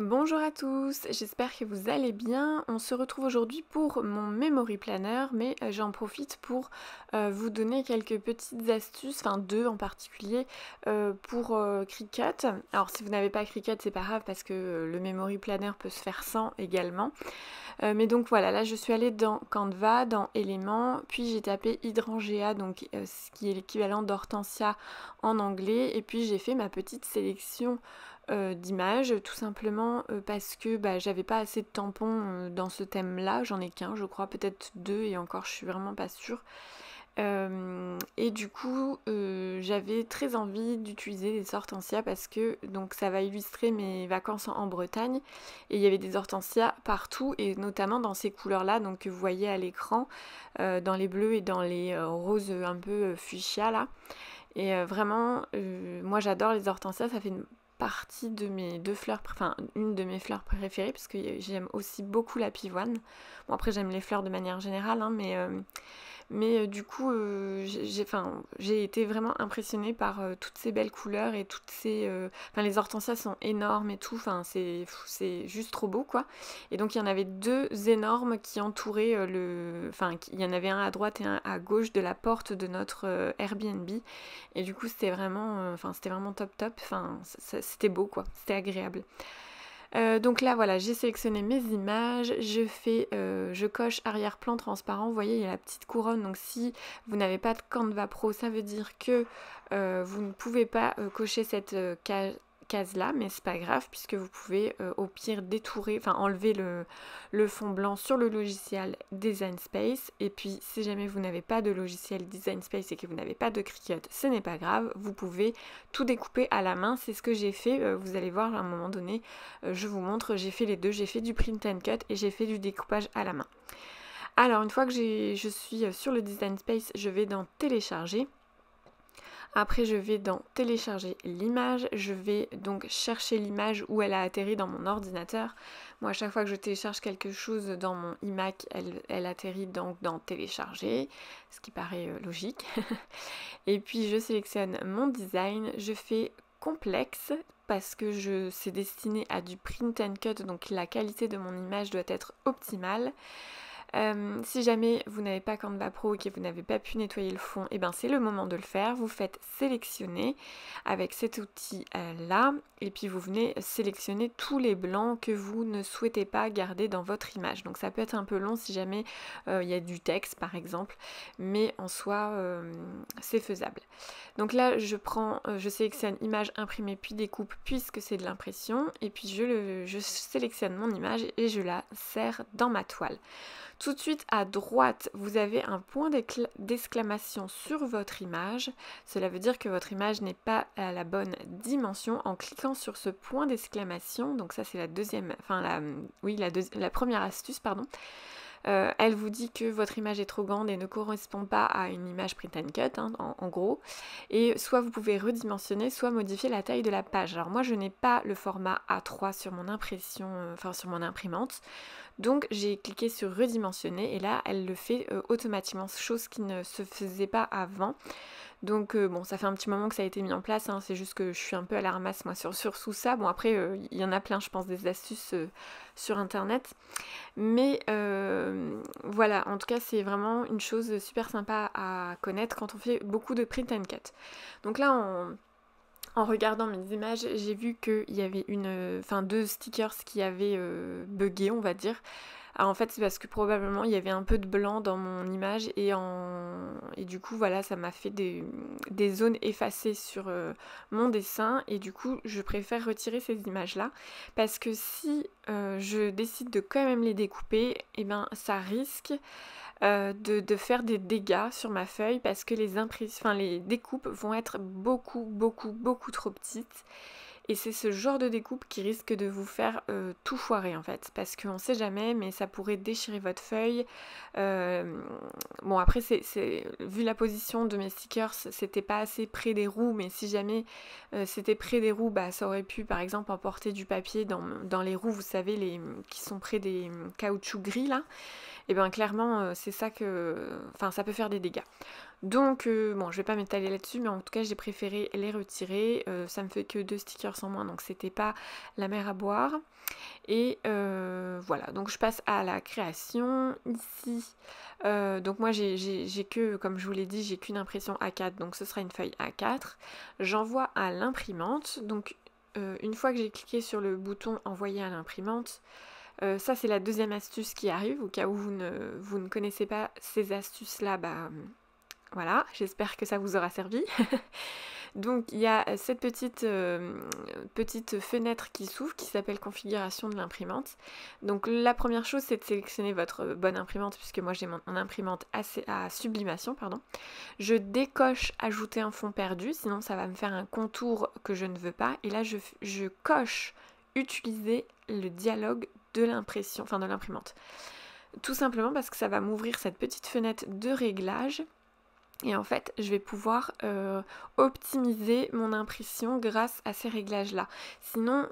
Bonjour à tous, j'espère que vous allez bien. On se retrouve aujourd'hui pour mon Memory Planner, mais j'en profite pour vous donner quelques petites astuces, enfin deux en particulier, pour Cricut. Alors si vous n'avez pas Cricut, c'est pas grave parce que le Memory Planner peut se faire sans également. Mais donc voilà, là je suis allée dans Canva, dans Éléments, puis j'ai tapé Hydrangea, donc ce qui est l'équivalent d'Hortensia en anglais, et puis j'ai fait ma petite sélection d'images, tout simplement parce que j'avais pas assez de tampons dans ce thème-là, j'en ai qu'un, je crois, peut-être deux, et encore je suis vraiment pas sûre. Et du coup, j'avais très envie d'utiliser des hortensias parce que donc ça va illustrer mes vacances en Bretagne et il y avait des hortensias partout et notamment dans ces couleurs-là, donc que vous voyez à l'écran, dans les bleus et dans les roses un peu fuchsia là. Et vraiment, moi j'adore les hortensias, ça fait une partie de mes deux fleurs, enfin une de mes fleurs préférées parce que j'aime aussi beaucoup la pivoine. Bon après j'aime les fleurs de manière générale, hein, mais du coup, j'ai été vraiment impressionnée par toutes ces belles couleurs et toutes ces... Enfin, les hortensias sont énormes et tout, enfin, c'est juste trop beau, quoi. Et donc, il y en avait deux énormes qui entouraient le... Enfin, il y en avait un à droite et un à gauche de la porte de notre Airbnb. Et du coup, c'était vraiment... Enfin, c'était vraiment top top. Enfin, c'était beau, quoi. C'était agréable. Donc là voilà, j'ai sélectionné mes images, je coche arrière-plan transparent, vous voyez il y a la petite couronne, donc si vous n'avez pas de Canva Pro, ça veut dire que vous ne pouvez pas cocher cette case là, mais c'est pas grave puisque vous pouvez au pire détourer, enfin enlever le fond blanc sur le logiciel Design Space, et puis si jamais vous n'avez pas de logiciel Design Space et que vous n'avez pas de Cricut, ce n'est pas grave, vous pouvez tout découper à la main, c'est ce que j'ai fait, vous allez voir à un moment donné, je vous montre, j'ai fait les deux, j'ai fait du print and cut et j'ai fait du découpage à la main. Alors une fois que je suis sur le Design Space, je vais dans télécharger. Après je vais dans télécharger l'image, je vais donc chercher l'image où elle a atterri dans mon ordinateur. Moi à chaque fois que je télécharge quelque chose dans mon iMac, elle atterrit donc dans télécharger, ce qui paraît logique. Et puis je sélectionne mon design, je fais complexe parce que c'est destiné à du print and cut, donc la qualité de mon image doit être optimale. Si jamais vous n'avez pas Canva Pro et que vous n'avez pas pu nettoyer le fond, et ben c'est le moment de le faire. Vous faites sélectionner avec cet outil là, et puis vous venez sélectionner tous les blancs que vous ne souhaitez pas garder dans votre image. Donc ça peut être un peu long si jamais il y a du texte par exemple, mais en soi c'est faisable. Donc là je sélectionne image imprimée puis découpe puisque c'est de l'impression, et puis je sélectionne mon image et je la serre dans ma toile. Tout de suite à droite, vous avez un point d'exclamation sur votre image. Cela veut dire que votre image n'est pas à la bonne dimension. En cliquant sur ce point d'exclamation, donc ça c'est la deuxième, la première astuce, pardon. Elle vous dit que votre image est trop grande et ne correspond pas à une image print and cut, hein, en gros. Et soit vous pouvez redimensionner, soit modifier la taille de la page. Alors moi je n'ai pas le format A3 sur mon impression, sur mon imprimante. Donc j'ai cliqué sur redimensionner et là elle le fait automatiquement, chose qui ne se faisait pas avant. Donc bon, ça fait un petit moment que ça a été mis en place, hein, c'est juste que je suis un peu à la ramasse moi sur tout ça. Bon après, il y en a plein, je pense, des astuces sur internet. Mais voilà, en tout cas c'est vraiment une chose super sympa à connaître quand on fait beaucoup de print and cut. Donc là en regardant mes images, j'ai vu qu'il y avait deux stickers qui avaient bugué, on va dire. Alors en fait c'est parce que probablement il y avait un peu de blanc dans mon image et du coup voilà, ça m'a fait des zones effacées sur mon dessin, et du coup je préfère retirer ces images là parce que si je décide de quand même les découper, et ben ça risque de faire des dégâts sur ma feuille parce que les découpes vont être beaucoup trop petites. Et c'est ce genre de découpe qui risque de vous faire tout foirer en fait, parce qu'on sait jamais, mais ça pourrait déchirer votre feuille. Bon après, vu la position de mes stickers, c'était pas assez près des roues, mais si jamais c'était près des roues, ça aurait pu par exemple emporter du papier dans les roues, vous savez, qui sont près des caoutchoucs gris là. et bien clairement c'est ça que... Enfin ça peut faire des dégâts. Donc bon je vais pas m'étaler là-dessus, mais en tout cas j'ai préféré les retirer. Ça me fait que 2 stickers en moins, donc c'était pas la mer à boire. Et voilà, donc je passe à la création ici. Donc moi j'ai que, comme je vous l'ai dit, j'ai qu'une impression A4, donc ce sera une feuille A4. J'envoie à l'imprimante, donc une fois que j'ai cliqué sur le bouton envoyer à l'imprimante, ça c'est la deuxième astuce qui arrive, au cas où vous ne connaissez pas ces astuces là, bah voilà, j'espère que ça vous aura servi. Donc il y a cette petite fenêtre qui s'ouvre qui s'appelle configuration de l'imprimante. Donc la première chose c'est de sélectionner votre bonne imprimante, puisque moi j'ai mon imprimante à sublimation, pardon. Je décoche ajouter un fond perdu, sinon ça va me faire un contour que je ne veux pas. Et là je coche utiliser le dialogue de l'impression, enfin de l'imprimante. Tout simplement parce que ça va m'ouvrir cette petite fenêtre de réglage. Et en fait, je vais pouvoir optimiser mon impression grâce à ces réglages-là. Sinon,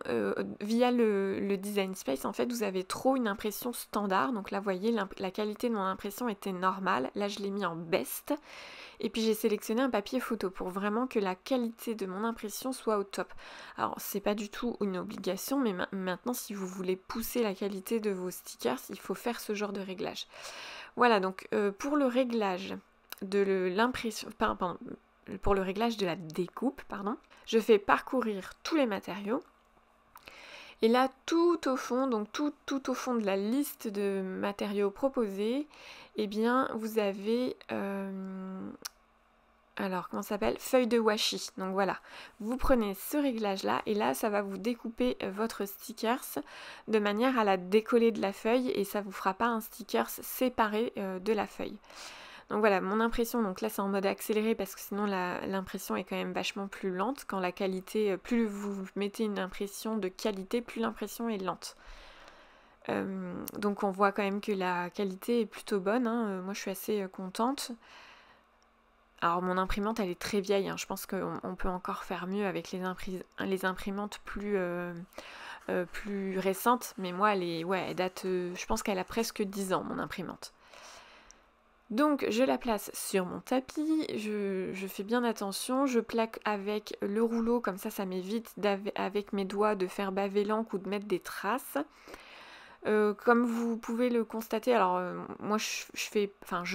via le Design Space, en fait, vous avez trop une impression standard. Donc là, vous voyez, la qualité de mon impression était normale. Là, je l'ai mis en best. Et puis, j'ai sélectionné un papier photo pour vraiment que la qualité de mon impression soit au top. Alors, c'est pas du tout une obligation, mais maintenant, si vous voulez pousser la qualité de vos stickers, il faut faire ce genre de réglage. Voilà, donc pour le réglage de l'impression, pour le réglage de la découpe, pardon, je fais parcourir tous les matériaux. Et là, tout au fond, donc tout au fond de la liste de matériaux proposés, eh bien, vous avez, alors, comment ça s'appelle? Feuille de washi. Donc voilà, vous prenez ce réglage-là, et là, ça va vous découper votre stickers de manière à la décoller de la feuille, et ça vous fera pas un stickers séparé de la feuille. Donc voilà, mon impression, donc là c'est en mode accéléré parce que sinon l'impression est quand même vachement plus lente. Quand la qualité, plus vous mettez une impression de qualité, plus l'impression est lente. Donc on voit quand même que la qualité est plutôt bonne, hein. Moi je suis assez contente. Alors mon imprimante elle est très vieille, hein. Je pense qu'on peut encore faire mieux avec les imprimantes plus récentes. Mais moi elle date, je pense qu'elle a presque 10 ans mon imprimante. Donc je la place sur mon tapis, je fais bien attention, je plaque avec le rouleau, comme ça m'évite avec mes doigts de faire baver l'encre ou de mettre des traces. Comme vous pouvez le constater, alors moi je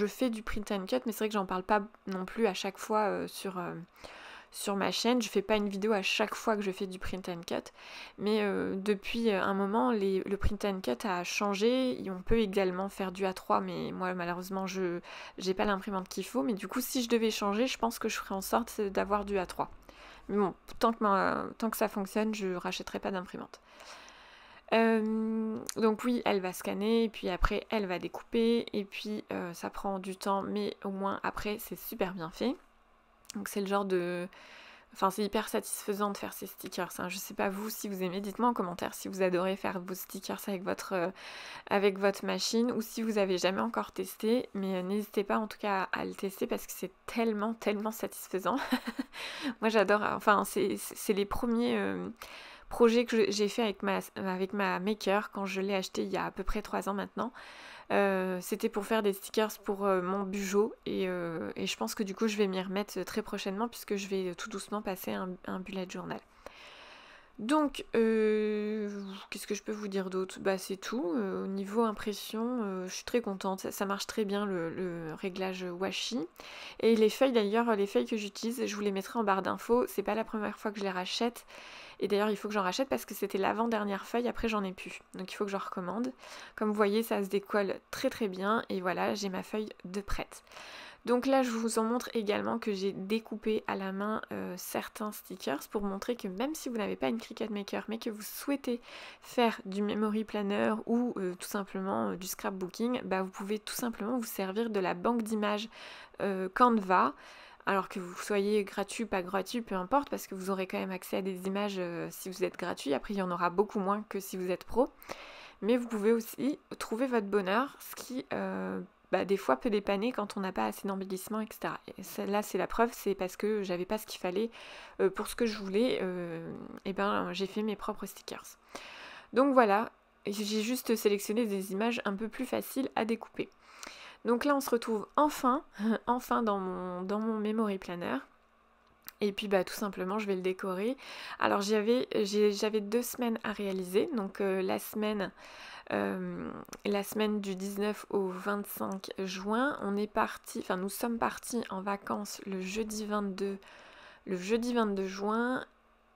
fais du print and cut, mais c'est vrai que j'en parle pas non plus à chaque fois sur ma chaîne. Je fais pas une vidéo à chaque fois que je fais du print and cut, mais depuis un moment le print and cut a changé, et on peut également faire du A3, mais moi malheureusement je j'ai pas l'imprimante qu'il faut, mais du coup si je devais changer, je pense que je ferais en sorte d'avoir du A3. Mais bon, tant que ça fonctionne, je rachèterai pas d'imprimante. Donc oui, elle va scanner, et puis après elle va découper, et puis ça prend du temps, mais au moins après c'est super bien fait. Donc c'est le genre de... Enfin c'est hyper satisfaisant de faire ces stickers, hein. Je sais pas vous si vous aimez, dites-moi en commentaire si vous adorez faire vos stickers avec votre machine, ou si vous avez jamais encore testé, mais n'hésitez pas en tout cas à le tester parce que c'est tellement satisfaisant. Moi j'adore, enfin c'est les premiers projets que j'ai fait avec ma Maker quand je l'ai acheté il y a à peu près 3 ans maintenant. C'était pour faire des stickers pour mon Bujo, et je pense que du coup je vais m'y remettre très prochainement, puisque je vais tout doucement passer un bullet journal. Donc qu'est-ce que je peux vous dire d'autre? Bah c'est tout. Au niveau impression, je suis très contente, ça marche très bien le réglage washi. Et les feuilles d'ailleurs, les feuilles que j'utilise, je vous les mettrai en barre d'infos, c'est pas la première fois que je les rachète. Et d'ailleurs il faut que j'en rachète parce que c'était l'avant-dernière feuille, après j'en ai plus. Donc il faut que je recommande. Comme vous voyez ça se décolle très bien, et voilà, j'ai ma feuille de prête. Donc là je vous en montre également que j'ai découpé à la main certains stickers, pour montrer que même si vous n'avez pas une Cricut Maker, mais que vous souhaitez faire du memory planner ou tout simplement du scrapbooking, bah vous pouvez tout simplement vous servir de la banque d'images Canva. Alors que vous soyez gratuit, pas gratuit, peu importe, parce que vous aurez quand même accès à des images si vous êtes gratuit. Après, il y en aura beaucoup moins que si vous êtes pro. Mais vous pouvez aussi trouver votre bonheur, ce qui, des fois, peut dépanner quand on n'a pas assez d'embellissement, etc. Et là, c'est la preuve, c'est parce que j'avais pas ce qu'il fallait pour ce que je voulais. Et ben, j'ai fait mes propres stickers. Donc voilà. j'ai juste sélectionné des images un peu plus faciles à découper. Donc là on se retrouve enfin, enfin dans mon memory planner. Et puis bah tout simplement je vais le décorer. Alors j'avais 2 semaines à réaliser, donc la semaine du 19 au 25 juin, nous sommes partis en vacances le jeudi 22 juin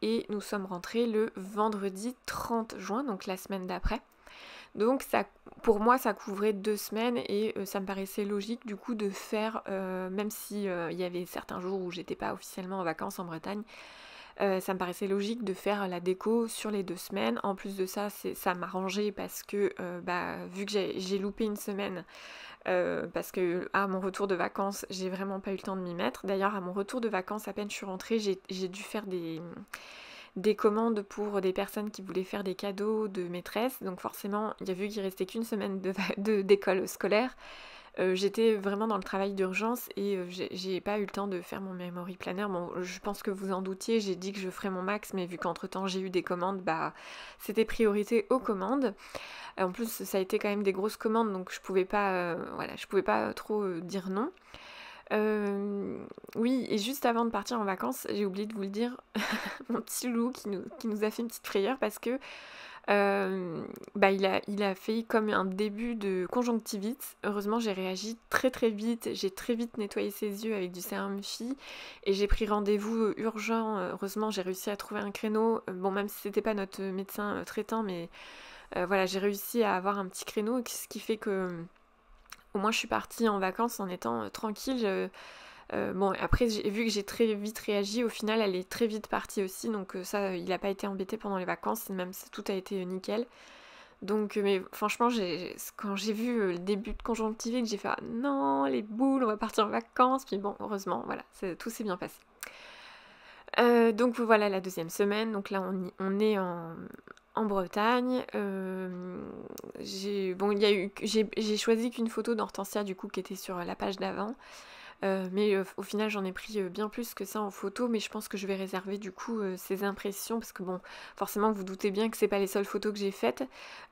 et nous sommes rentrés le vendredi 30 juin, donc la semaine d'après. Donc ça, pour moi ça couvrait 2 semaines et ça me paraissait logique du coup de faire, même si il y avait certains jours où j'étais pas officiellement en vacances en Bretagne, ça me paraissait logique de faire la déco sur les 2 semaines. En plus de ça, ça m'arrangeait parce que vu que j'ai loupé une semaine, parce que à mon retour de vacances, j'ai vraiment pas eu le temps de m'y mettre. D'ailleurs, à mon retour de vacances, à peine je suis rentrée, j'ai dû faire des commandes pour des personnes qui voulaient faire des cadeaux de maîtresse. Donc forcément, il y a vu qu'il restait qu'une semaine d'école scolaire. J'étais vraiment dans le travail d'urgence et j'ai pas eu le temps de faire mon memory planner. Bon, je pense que vous en doutiez, j'ai dit que je ferais mon max, mais vu qu'entre temps j'ai eu des commandes, bah c'était priorité aux commandes. En plus, ça a été quand même des grosses commandes, donc je pouvais pas, je pouvais pas trop dire non. Oui, et juste avant de partir en vacances, j'ai oublié de vous le dire, mon petit loup qui nous a fait une petite frayeur parce que il a fait comme un début de conjonctivite. Heureusement, j'ai réagi très très vite. J'ai très vite nettoyé ses yeux avec du sérum Phi et j'ai pris rendez-vous urgent. Heureusement, j'ai réussi à trouver un créneau. Bon, même si c'était pas notre médecin traitant, mais voilà, j'ai réussi à avoir un petit créneau, ce qui fait que au moins je suis partie en vacances en étant tranquille. Bon, après, j'ai vu que j'ai très vite réagi. Au final, elle est très vite partie aussi. Donc ça, il n'a pas été embêté pendant les vacances. Même tout a été nickel. Donc, mais franchement, quand j'ai vu le début de conjonctivite, j'ai fait non, les boules, on va partir en vacances. Puis bon, heureusement, voilà, tout s'est bien passé. Donc voilà la 2e semaine. Donc là, on est en Bretagne. J'ai choisi qu'une photo d'Hortensia du coup qui était sur la page d'avant. Mais au final j'en ai pris bien plus que ça en photo, mais je pense que je vais réserver du coup ces impressions parce que bon, forcément vous doutez bien que c'est pas les seules photos que j'ai faites.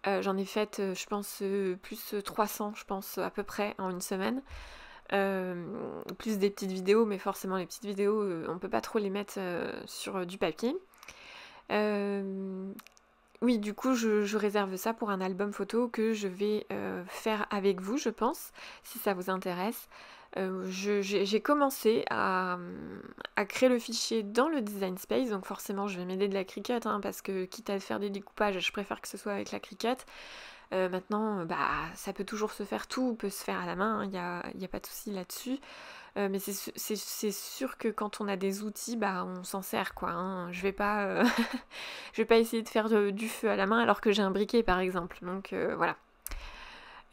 J'en ai faites je pense plus 300 je pense à peu près en une semaine. Plus des petites vidéos, mais forcément les petites vidéos on peut pas trop les mettre sur du papier. Oui, du coup, je réserve ça pour un album photo que je vais faire avec vous, je pense, si ça vous intéresse. J'ai commencé à créer le fichier dans le Design Space, donc forcément je vais m'aider de la Cricut, hein, parce que quitte à faire des découpages, je préfère que ce soit avec la Cricut. Maintenant, ça peut toujours se faire, tout peut se faire à la main, il n'y a pas de souci là-dessus. Mais c'est sûr que quand on a des outils, on s'en sert quoi. Hein. Je vais pas je vais pas essayer de faire du feu à la main alors que j'ai un briquet par exemple. Donc voilà.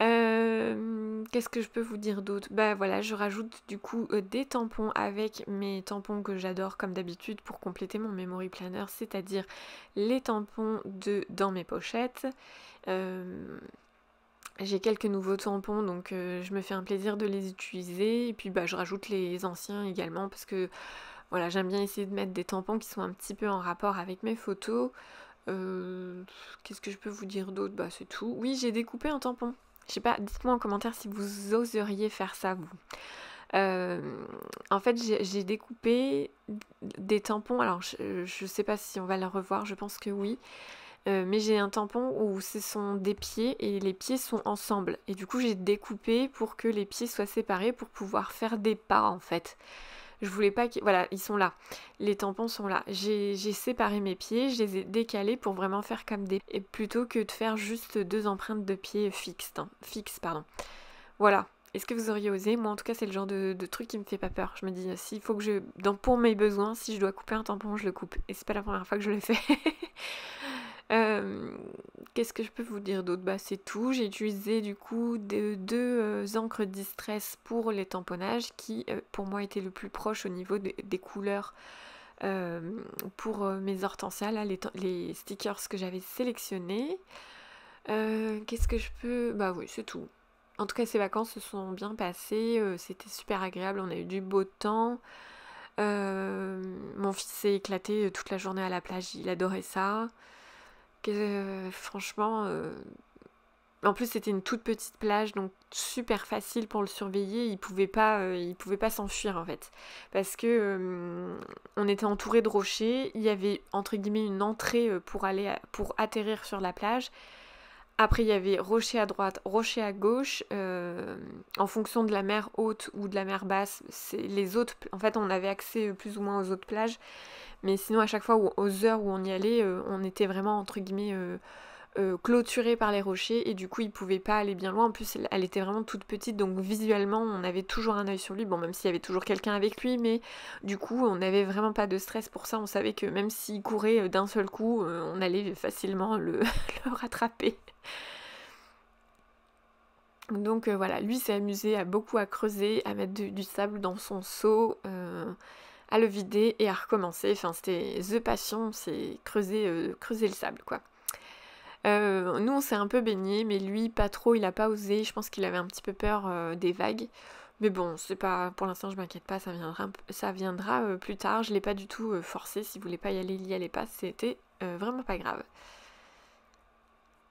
Qu'est-ce que je peux vous dire d'autre? Voilà, je rajoute du coup des tampons avec mes tampons que j'adore comme d'habitude pour compléter mon memory planner, c'est-à-dire les tampons dans mes pochettes. J'ai quelques nouveaux tampons, donc je me fais un plaisir de les utiliser. Et puis je rajoute les anciens également parce que voilà, j'aime bien essayer de mettre des tampons qui sont un petit peu en rapport avec mes photos. Qu'est-ce que je peux vous dire d'autre? C'est tout. Oui, j'ai découpé un tampon. Je sais pas, dites-moi en commentaire si vous oseriez faire ça, vous. En fait, j'ai découpé des tampons. Alors, je sais pas si on va le revoir, je pense que oui. Mais j'ai un tampon où ce sont des pieds et les pieds sont ensemble. Et du coup, j'ai découpé pour que les pieds soient séparés pour pouvoir faire des pas en fait. Je voulais pas qu'ils... Voilà, ils sont là. Les tampons sont là. J'ai séparé mes pieds, je les ai décalés pour vraiment faire comme des... Et plutôt que de faire juste 2 empreintes de pieds fixes. Pardon. Voilà. Est-ce que vous auriez osé? Moi, en tout cas, c'est le genre de truc qui me fait pas peur. Je me dis, s'il faut que pour mes besoins, si je dois couper un tampon, je le coupe. Et c'est pas la première fois que je le fais. Qu'est-ce que je peux vous dire d'autre? C'est tout. J'ai utilisé du coup deux encres Distress pour les tamponnages qui pour moi étaient le plus proche au niveau des couleurs pour mes hortensias, là, les stickers que j'avais sélectionnés. Qu'est-ce que je peux... oui, c'est tout. En tout cas, ces vacances se sont bien passées, c'était super agréable, on a eu du beau temps. Mon fils s'est éclaté toute la journée à la plage, il adorait ça. franchement... En plus, c'était une toute petite plage, donc super facile pour le surveiller. Il pouvait pas s'enfuir en fait, parce que on était entouré de rochers. Il y avait entre guillemets une entrée pour atterrir sur la plage. Après, il y avait rocher à droite, rocher à gauche. En fonction de la mer haute ou de la mer basse, en fait, on avait accès plus ou moins aux autres plages. Mais sinon, à chaque fois, aux heures où on y allait, on était vraiment entre guillemets clôturée par les rochers et du coup il pouvait pas aller bien loin. En plus elle était vraiment toute petite, donc visuellement on avait toujours un œil sur lui, bon même s'il y avait toujours quelqu'un avec lui, mais du coup on n'avait vraiment pas de stress pour ça. On savait que même s'il courait d'un seul coup, on allait facilement le rattraper. Donc voilà, lui s'est amusé beaucoup à creuser, à mettre du sable dans son seau, à le vider et à recommencer. Enfin c'était the passion, c'est creuser le sable quoi. Nous on s'est un peu baigné, mais lui pas trop, il a pas osé. Je pense qu'il avait un petit peu peur des vagues. Mais bon, c'est pas, pour l'instant je m'inquiète pas, ça viendra plus tard. Je l'ai pas du tout forcé. Si vous voulez pas y aller, y allez pas. C'était vraiment pas grave.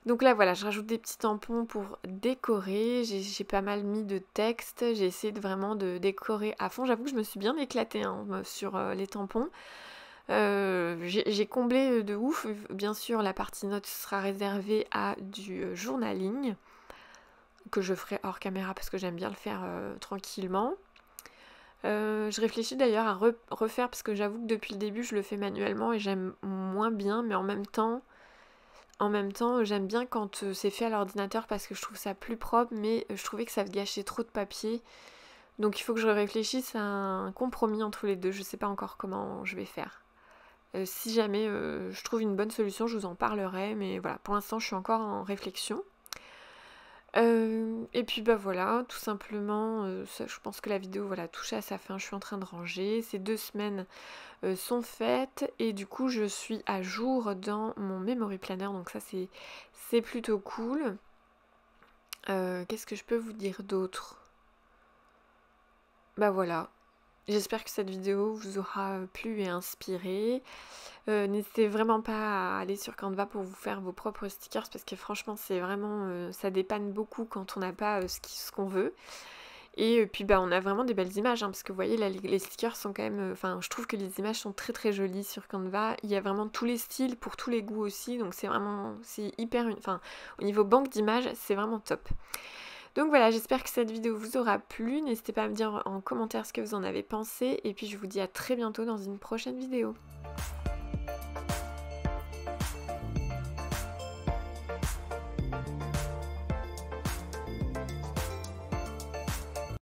Donc là voilà, je rajoute des petits tampons pour décorer. J'ai pas mal mis de texte. J'ai essayé vraiment de décorer à fond. J'avoue que je me suis bien éclatée sur les tampons. J'ai comblé de ouf. Bien sûr, la partie notes sera réservée à du journaling que je ferai hors caméra parce que j'aime bien le faire tranquillement. Je réfléchis d'ailleurs à refaire parce que j'avoue que depuis le début je le fais manuellement et j'aime moins bien, mais en même temps j'aime bien quand c'est fait à l'ordinateur parce que je trouve ça plus propre, mais je trouvais que ça gâchait trop de papier. Donc il faut que je réfléchisse à un compromis entre les deux. Je sais pas encore comment je vais faire. Si jamais je trouve une bonne solution, je vous en parlerai, mais voilà, pour l'instant je suis encore en réflexion. Et puis bah voilà, tout simplement, je pense que la vidéo voilà, touche à sa fin, je suis en train de ranger. Ces 2 semaines sont faites et du coup je suis à jour dans mon memory planner, donc ça c'est plutôt cool. Qu'est-ce que je peux vous dire d'autre? Bah voilà, j'espère que cette vidéo vous aura plu et inspiré. N'hésitez vraiment pas à aller sur Canva pour vous faire vos propres stickers parce que franchement c'est vraiment ça dépanne beaucoup quand on n'a pas ce qu'on veut. Et puis bah on a vraiment des belles images parce que vous voyez là les stickers sont quand même, enfin je trouve que les images sont très très jolies sur Canva. Il y a vraiment tous les styles pour tous les goûts aussi, donc c'est hyper, enfin au niveau banque d'images c'est vraiment top. Donc voilà, j'espère que cette vidéo vous aura plu. N'hésitez pas à me dire en commentaire ce que vous en avez pensé. Et puis je vous dis à très bientôt dans une prochaine vidéo.